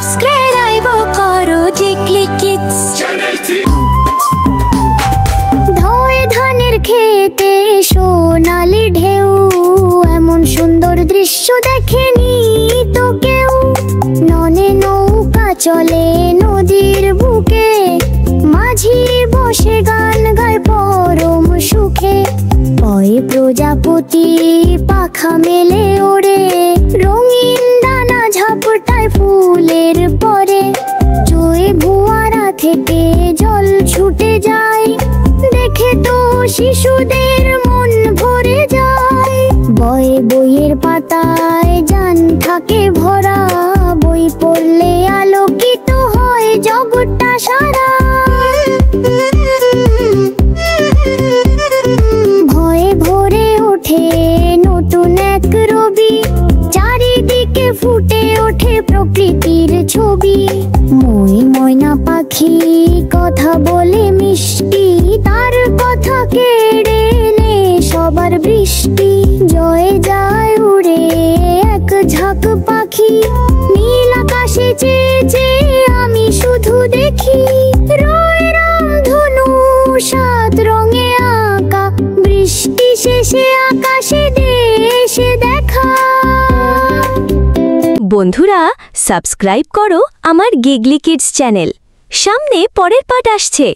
Subscribe করো জিগলি kids channel. ধোয়ে ধানের খেতে সোনালি ঢেউ, এমন সুন্দর দৃশ্য দেখেনি তো কেউ। ননে নৌকা চলে নদীর বুকে, মাঝি বসে গান গায় পরম সুখে। পয় প্রজাপতি পাখা মেলে ওড়ে, রঙিন ডানা ঝাপটায় ফুলের পরে। জয় ভুয়ারা থেকে জল ছুটে যায়, দেখে তো শিশুদের মন ভরে যায়। বয়ে বইয়ের পাতায় জান থাকে ভরা, বই পড়লে আলোকিত হয় জগৎটা সারা। ভয়ে ভরে ওঠে নতুন এক রবি, চারিদিকে ফুটে ওঠে প্রকৃতির ছবি। মই ময়না পাখি কথা বলে মিষ্টি, তার কথা কেড়ে নে সবার বৃষ্টি। জয় যায় উড়ে এক ঝাঁক পাখি, নীল আকাশে চেয়ে চেয়ে আমি শুধু দেখি। রয় রামধনু সাত রঙে আঁকা, বৃষ্টি শেষে আকাশে দেশে দেখা। বন্ধুরা, সাবস্ক্রাইব করো আমার গিগলি কিডস চ্যানেল। সামনে পরের পার্ট আসছে।